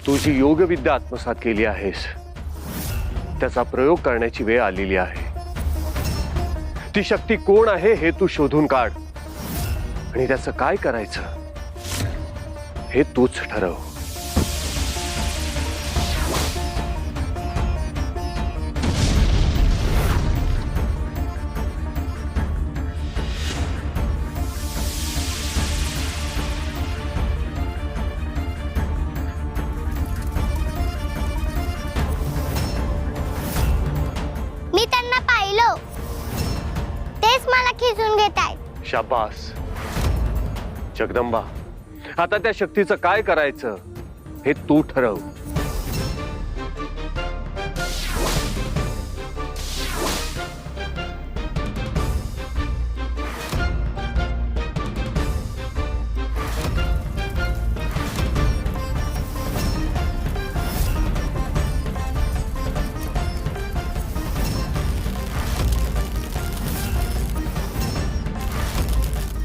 तू जी योगविद्या आत्मसात केली आहेस त्याचा प्रयोग करण्याची वेळ आलेली आहे। ती शक्ती कोण आहे हे तू शोधून काढ आणि त्याचं काय करायचं हे तूच ठरव। मी त्यांना पाहिलं, तेच मला खिसून घेत आहेत। शाबास जगदंबा, आता त्या शक्तीचं काय करायचं हे तू ठरव।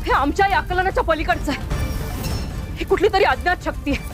हे आमच्या या आकलनाच्या पलीकडचं आहे। ही कुठली तरी अज्ञात शक्ती आहे।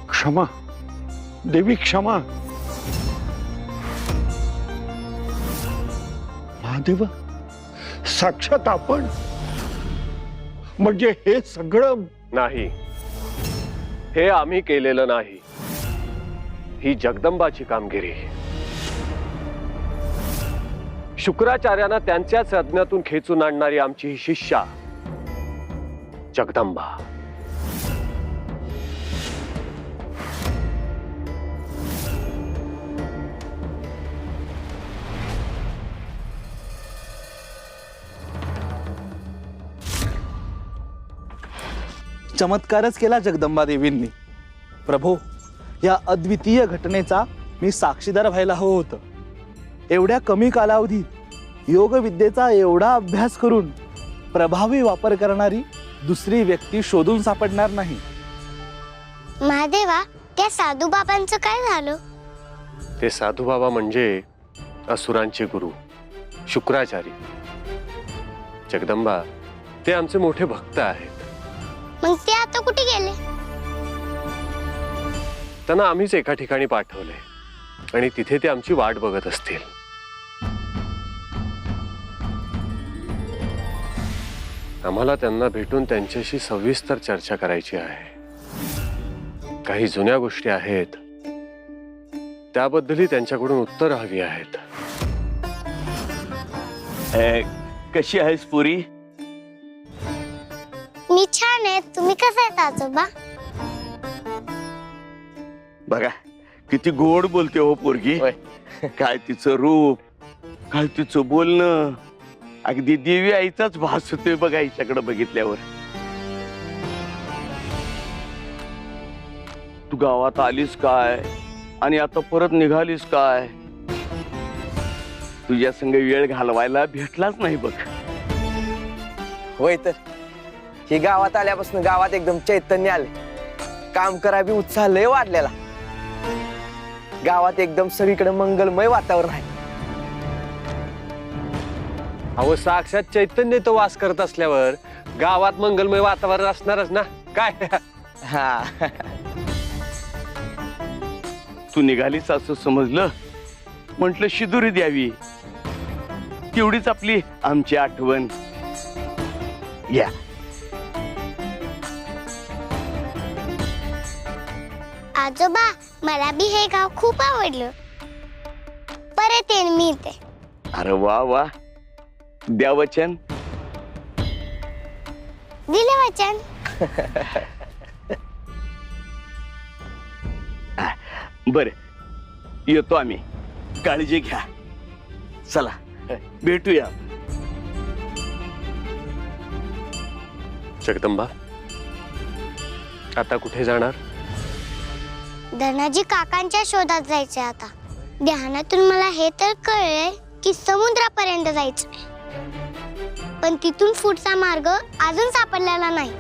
क्षमा देवी, क्षमा। महादेव, साक्षात आपण म्हणजे हे सगळं? नाही, हे आम्ही केलेलं नाही। ही जगदंबाची कामगिरी। शुक्राचार्यांना त्यांच्याच आज्ञातून खेचून आणणारी आमची ही शिष्या जगदंबा। चमत्कारच केला जगदंबा देवींनी। प्रभो, या अद्वितीय घटनेचा मी साक्षीदार व्हायला हवं होतं। एवढ्या कमी कालावधीत योगविद्येचा एवढा अभ्यास करून प्रभावी वापर करणारी दुसरी व्यक्ती शोधून सापडणार नाही। महादेवा, त्या साधू बाबांचं काय झालं? ते साधू बाबा म्हणजे असुरांचे गुरु शुक्राचारी। जगदंबा, ते आमचे मोठे भक्त आहेत। मग ते आता कुठे गेले? त्यांना आम्हीच एका ठिकाणी पाठवले आणि तिथे ते आमची वाट बघत असतील। आम्हाला त्यांना भेटून त्यांच्याशी सविस्तर चर्चा करायची आहे। काही जुन्या गोष्टी आहेत, त्याबद्दलही त्यांच्याकडून उत्तर हवी आहेत। कशी आहेस पुरी? मी छान आहे, तुम्ही कसं आहेत आजोबा? बघा किती गोड बोलते हो पोरगी। काय तिचं रूप, काय तिचं बोलणं, अगदी देवी आईचाच भास होतोय बघा हिच्याकडे बघितल्यावर। तू गावात आलीस काय आणि आता परत निघालीस काय? तुझ्या संग वेळ घालवायला भेटलाच नाही बघ। होय तर ही गावात आल्यापासून गावात एकदम चैतन्य आले। काम करा बी उत्साह लय वाढलेला। गावात एकदम सगळीकडे मंगलमय वातावरण आहे। अहो, साक्षात चैतन्य तो वास करत असल्यावर गावात मंगलमय वातावरण असणारच ना। काय हा तू निघालीस असं समजलं, म्हटलं शिदुरी द्यावी, तेवढीच आपली आमची आठवण। या आजोबा, मला बी हे गाव खूप आवडलं। परत येईन मी इथे। अरे वा वा, द्या वचन। दिले वचन। बर, येतो आम्ही। काळजी घ्या. चला भेटूया. जगदंबा, आता कुठे जाणार? धनाजी काकांच्या शोधात जायचे आता. ध्यानातून मला हे तर कळलंय की समुद्रापर्यंत जायचंय, पण तिथून पुढचा मार्ग अजून सापडलेला नाही.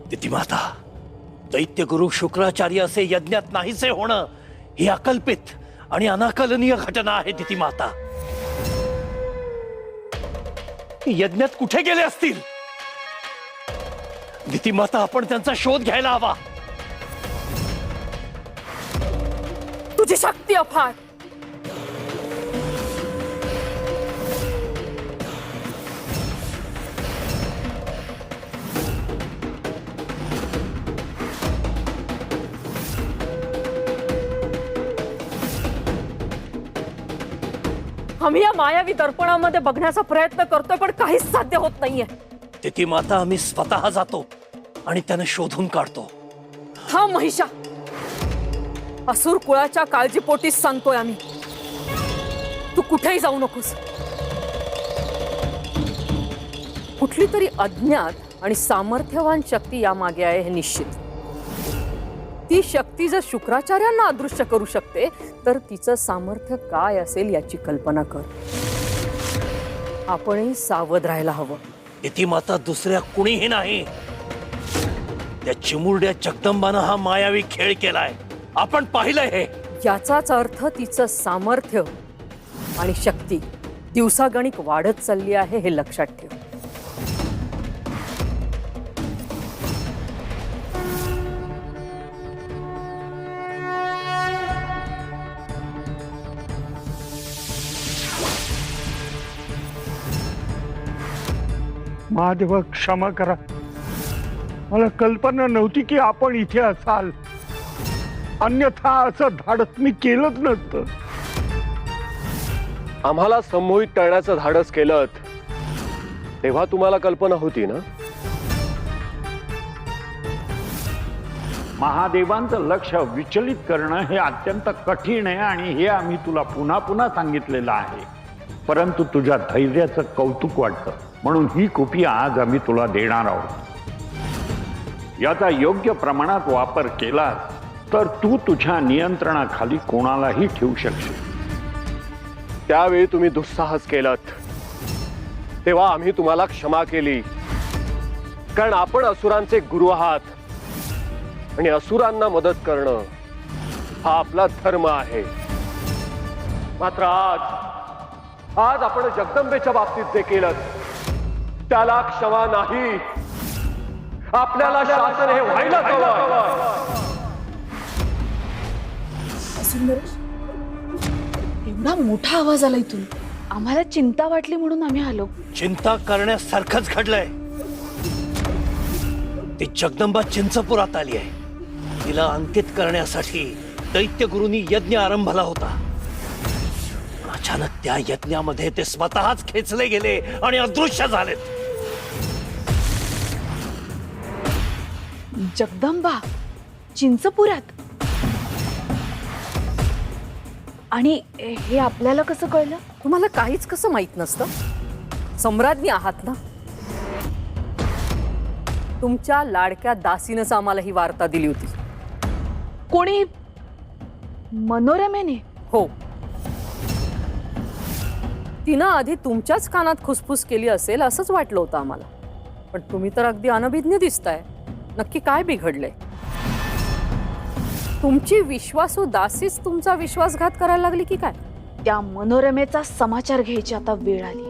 दितिमाता, दैत्यगुरु शुक्राचार्य असे यज्ञात नाहीसे होणं ही अकल्पित आणि अनाकलनीय घटना आहे. दितिमाता, यज्ञात कुठे गेले असतील? दितिमाता, आपण त्यांचा शोध घ्यायला हवा. तुझी शक्ती अफाट. आम्ही या मायावी दर्पणामध्ये बघण्याचा प्रयत्न करतोय, पण काहीच साध्य होत नाहीये. दितिमाता, आम्ही स्वतः जातो आणि त्यांना शोधून काढतो. हा महिषा, असुर कुळाच्या काळजीपोटीच सांगतोय आम्ही, तू कुठेही जाऊ नकोस. कुठली तरी अज्ञात आणि सामर्थ्यवान शक्ती या मागे आहे हे निश्चित. ती शक्ती जर शुक्राचार्यांना अदृश्य करू शकते तर तिचं सामर्थ्य काय असेल याची कल्पना कर. आपणही सावध राहायला हवं. दितिमाता, दुसऱ्या कुणीही नाही, त्या चिमुरड्या जगदंबानं हा मायावी खेळ केलाय. आपण पाहिलंय हे. याचाच अर्थ तिचं सामर्थ्य आणि शक्ती दिवसागणिक वाढत चालली आहे हे लक्षात ठेव. महादेव, क्षमा करा. मला कल्पना नव्हती की आपण इथे असाल. अन्यथा असं धाडस मी केलंच नसतं. आम्हाला संमोहित करण्याचं धाडस केलं तेव्हा तुम्हाला कल्पना होती ना? महादेवांचं लक्ष विचलित करणं हे अत्यंत कठीण आहे आणि हे आम्ही तुला पुन्हा पुन्हा सांगितलेलं आहे. परंतु तुझ्या धैर्याचं कौतुक वाटतं, म्हणून ही कृपी आज आम्ही तुला देणार आहोत. याचा योग्य प्रमाणात वापर केला तर तू तुझ्या नियंत्रणाखाली कोणालाही ठेवू शकशील. त्यावेळी तुम्ही दुस्साहस केलात तेव्हा आम्ही तुम्हाला क्षमा केली, कारण आपण असुरांचे गुरु आहात आणि असुरांना मदत करणं हा आपला धर्म आहे. मात्र आज आपण जगदंबेच्या बाबतीत जे केलं त्याला क्षमा नाही. आपल्याला शासन हे व्हायला हवं. एवढा मोठा आवाज आला इथून. आम्हाला चिंता वाटली म्हणून आम्ही आलो. चिंता करण्यासारखंच घडलंय. ती जगदंबा चिंचपुरात आली आहे. तिला अंकित करण्यासाठी दैत्यगुरूंनी यज्ञ आरंभला होता. अचानक त्या यज्ञामध्ये ते स्वतःच खेचले गेले आणि अदृश्य झालेत. जगदंबा चिंचपुरात? आणि हे आपल्याला कसं कळलं? तुम्हाला काहीच कसं माहित नसतं? सम्राज्ञी आहात ना. तुमच्या लाडक्या दासीनच आम्हाला ही वार्ता दिली होती. कोणी? मनोरमेने? हो, तिनं आधी तुमच्याच कानात खुसफुस केली असेल असंच वाटलं होतं आम्हाला. पण तुम्ही तर अगदी अनभिज्ञ दिसताय. नक्की काय बिघडलंय? तुमची विश्वासू दासीच तुमचा विश्वासघात करायला लागली की काय? त्या मनोरमेचा समाचार घ्यायची आता वेळ आली.